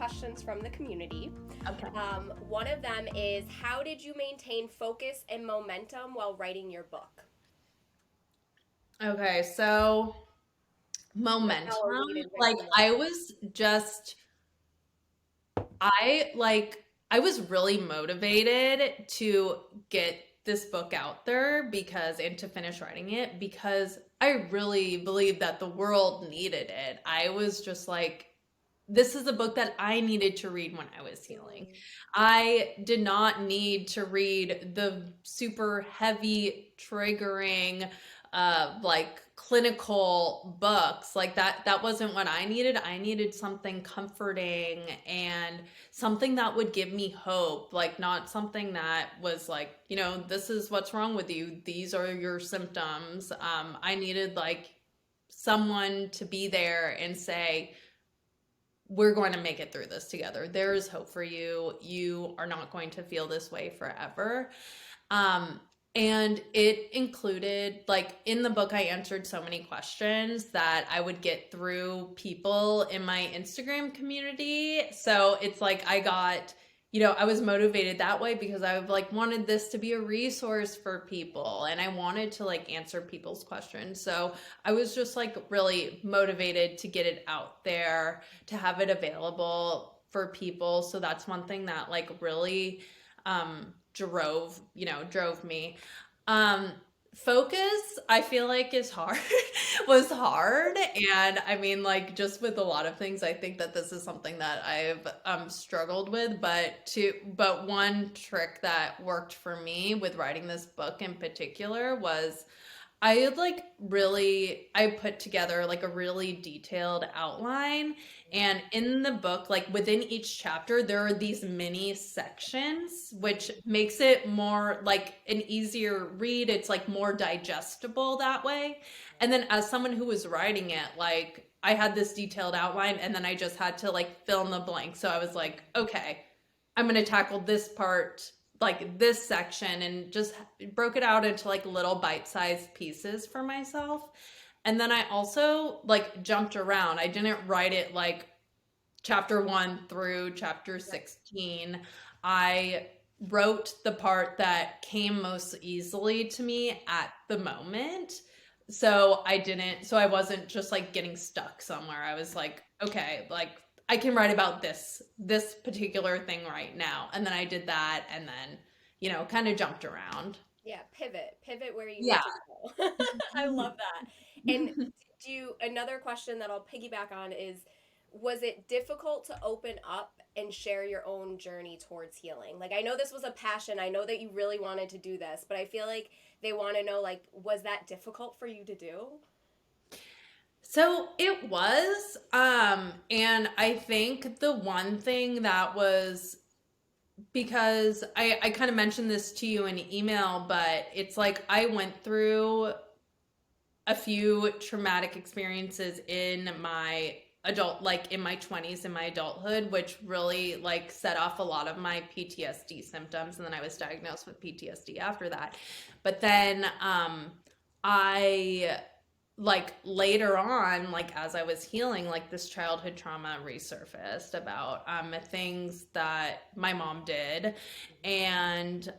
questions from the community. Okay. One of them is, how did you maintain focus and momentum while writing your book? Okay, so Michelle, momentum, lead in like writing I momentum. was just I was really motivated to get this book out there because and to finish writing it because I really believed that the world needed it. I was just like, this is a book that I needed to read when I was healing. Mhm. I did not need to read the super heavy, triggering, like clinical books. Like that wasn't what I needed. I needed something comforting and something that would give me hope, like not something that was like, this is what's wrong with you. These are your symptoms. I needed like someone to be there and say, we're going to make it through this together. There is hope for you. You are not going to feel this way forever. Um, and it included, like, in the book, I answered so many questions that I would get through people in my Instagram community. So it's like I was motivated that way because I like wanted this to be a resource for people and I wanted to like answer people's questions. So I was just like really motivated to get it out there, to have it available for people. So that's one thing that like really drove me. Um Focus, I feel like is hard was hard. And I mean, like, just with a lot of things, I think that this is something that I've struggled with. But one trick that worked for me with writing this book in particular was I had like really, I put together like a really detailed outline. And in the book, like within each chapter, there are these mini sections, which makes it more like an easier read. It's like more digestible that way. And then as someone who was writing it, like I had this detailed outline and then I just had to like fill in the blank. So I was like, okay, I'm going to tackle this part, like this section, and just broke it out into like little bite-sized pieces for myself. And then I also like jumped around. I didn't write it like chapter 1 through chapter Yep. 16. I wrote the part that came most easily to me at the moment. So I wasn't just like getting stuck somewhere. I was like, okay, like I can write about this particular thing right now. And then I did that and then, kind of jumped around. Yeah, pivot where you need Yeah. to go. I love that. And another question that I'll piggyback on is, was it difficult to open up and share your own journey towards healing? Like, I know this was a passion. I know that you really wanted to do this, but I feel like they want to know, like, was that difficult for you to do? So it was, and I think the one thing that was because I kind of mentioned this to you in email, but it's like I went through a few traumatic experiences in my like in my 20s, in my adulthood, which really like set off a lot of my PTSD symptoms. And then I was diagnosed with PTSD after that. But then I like later on, like as I was healing, like this childhood trauma resurfaced about things that my mom did. And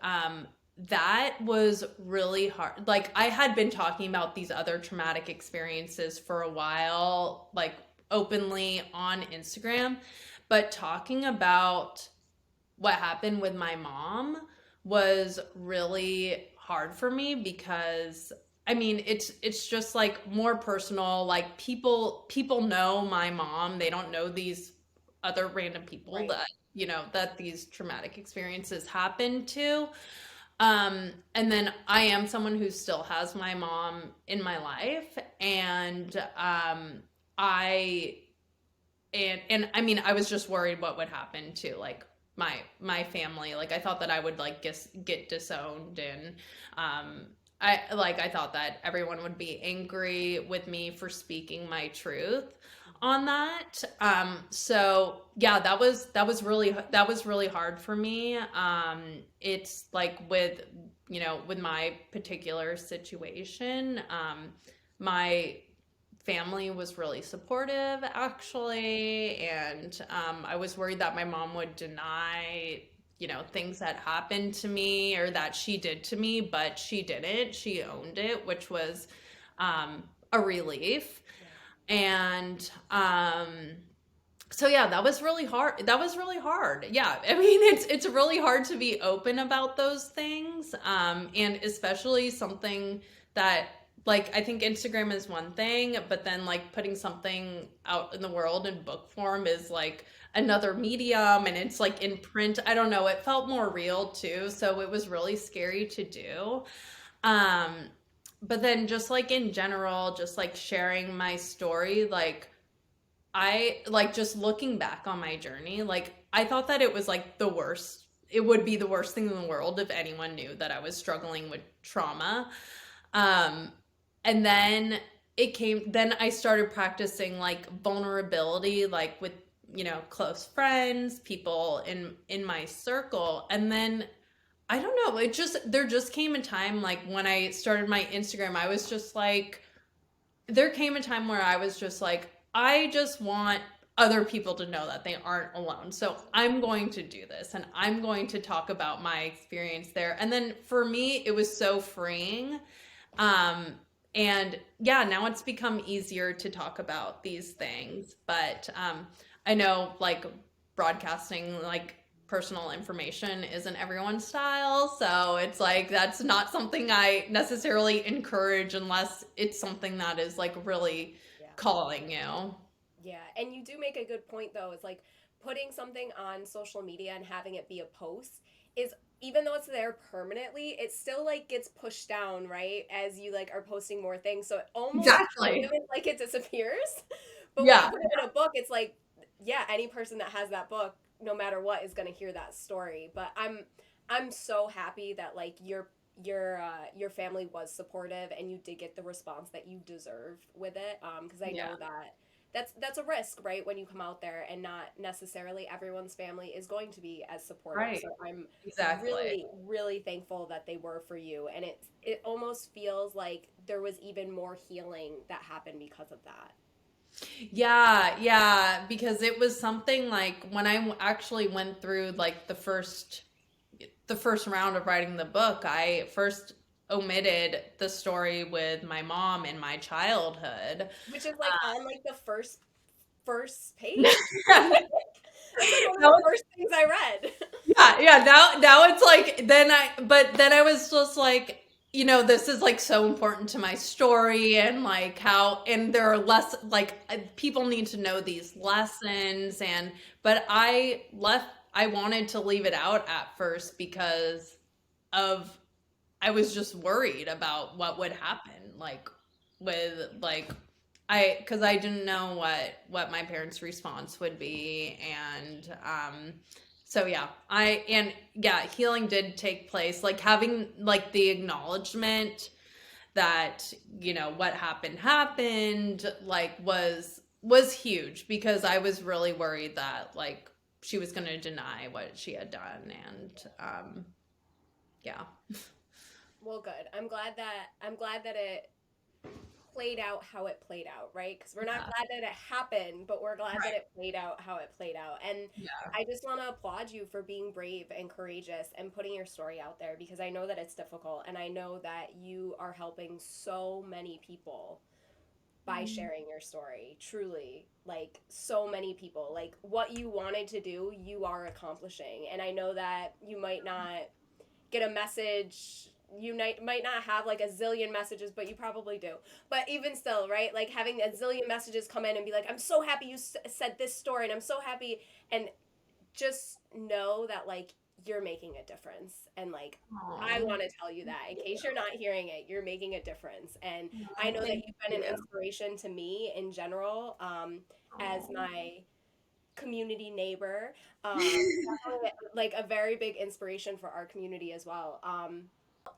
that was really hard. Like I had been talking about these other traumatic experiences for a while, like openly on Instagram, but talking about what happened with my mom was really hard for me because I mean it's just like more personal. Like people know my mom. They don't know these other random people Right. that that these traumatic experiences happen to. And then I am someone who still has my mom in my life, and I and I mean I was just worried what would happen to like my family. Like I thought that I would like get disowned, and I thought that everyone would be angry with me for speaking my truth on that. So yeah, that was really hard for me. It's like with my particular situation, my family was really supportive, actually, and I was worried that my mom would deny, things that happened to me or that she did to me, but she didn't. She owned it, which was a relief. Yeah. And so yeah, that was really hard. That was really hard. Yeah. I mean, it's really hard to be open about those things. And especially something that, like, I think Instagram is one thing, but then like putting something out in the world in book form is like another medium, and it's like in print. I don't know, it felt more real too, so it was really scary to do. Um but then just like in general, just like sharing my story, like I like just looking back on my journey, like I thought that it was like the worst. It would be the worst thing in the world if anyone knew that I was struggling with trauma. Um, and then then I started practicing like vulnerability, like with, close friends, people in my circle. And then I don't know, there just came a time like when I started my Instagram, I was just like, there came a time where I was just like, I just want other people to know that they aren't alone. So I'm going to do this and I'm going to talk about my experience there. And then for me, it was so freeing. Um, and yeah, now it's become easier to talk about these things. But I know like broadcasting like personal information isn't everyone's style. So it's like that's not something I necessarily encourage unless it's something that is like really Yeah. calling you. Yeah, and you do make a good point though. It's like putting something on social media and having it be a post is, even though it's there permanently, it still like gets pushed down, right? As you like are posting more things. So it almost Exactly. feels like it disappears. But when you Yeah. put it in a book, it's like, yeah, any person that has that book, no matter what, is gonna hear that story. But I'm so happy that like your family was supportive and you did get the response that you deserved with it. Because I Yeah. know that that's a risk, right? When you come out there and not necessarily everyone's family is going to be as supportive. Right. So I'm Exactly. really, really thankful that they were for you. And it almost feels like there was even more healing that happened because of that. Yeah, yeah, because it was something like when actually went through like the first round of writing the book, I first omitted the story with my mom in my childhood. Which is like on like the first page. That That's like one of the was, first things I read. yeah, yeah. Now it's like but then I was just like, this is like so important to my story, and like how, and there are less like people need to know these Yeah. lessons, and but I wanted to leave it out at first because of I was just worried about what would happen, like with like because I didn't know what my parents' response would be, and so yeah, healing did take place, like having like the acknowledgement that what happened like was huge, because I was really worried that like she was going to deny what she had done, and yeah. Well, good. I'm glad that it played out how it played out, right? Because we're not Yeah. glad that it happened, but we're glad that Right. it played out how it played out. And Yeah. I just want to applaud you for being brave and courageous and putting your story out there, because I know that it's difficult and I know that you are helping so many people by sharing your story. Truly, like so many people. Like what you wanted to do, you are accomplishing. And I know that you might not get a message, you might not have like a zillion messages, but you probably do. But even still, right, like having a zillion messages come in and be like, I'm so happy you said this story and I'm so happy, and just know that like you're making a difference. And like I Aw. want to tell you that in case you're not hearing it, you're making a difference. And I Aw, know that thank you've been an you. inspiration to me in general, as Aw. my community neighbor. Definitely like a very big inspiration for our community as well.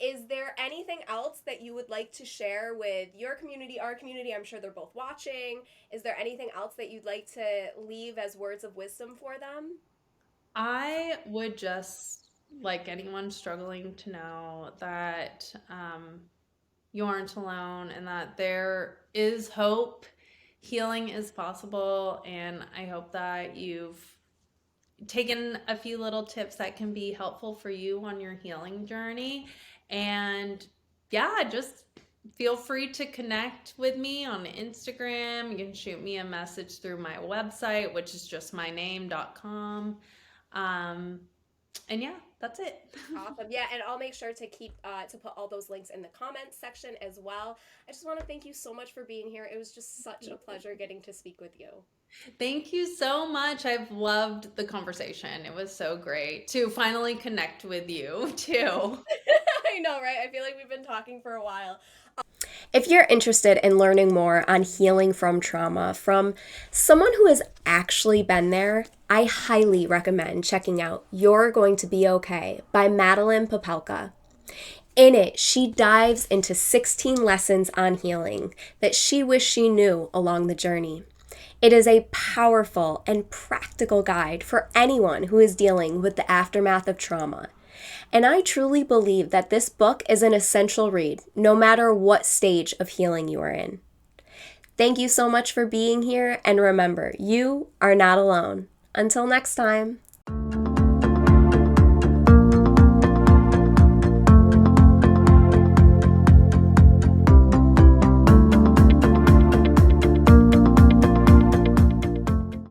Is there anything else that you would like to share with your community, our community? I'm sure they're both watching. Is there anything else that you'd like to leave as words of wisdom for them? I would just like anyone struggling to know that you aren't alone, and that there is hope, Healing is possible, and I hope that you've taken a few little tips that can be helpful for you on your healing journey. And yeah, just feel free to connect with me on Instagram. You can shoot me a message through my website, which is just myname.com. Um, and yeah, that's it. Awesome. Yeah, and I'll make sure to keep to put all those links in the comments section as well. I just want to thank you so much for being here. It was just such a pleasure getting to speak with you. Thank you so much. I've loved the conversation. It was so great to finally connect with you, too. I know, right? I feel like we've been talking for a while. If you're interested in learning more on healing from trauma from someone who has actually been there, I highly recommend checking out You're Going to Be Okay by Madeline Popelka. In it, she dives into 16 lessons on healing that she wished she knew along the journey. It is a powerful and practical guide for anyone who is dealing with the aftermath of trauma. And I truly believe that this book is an essential read, no matter what stage of healing you are in. Thank you so much for being here, and remember, you are not alone. Until next time.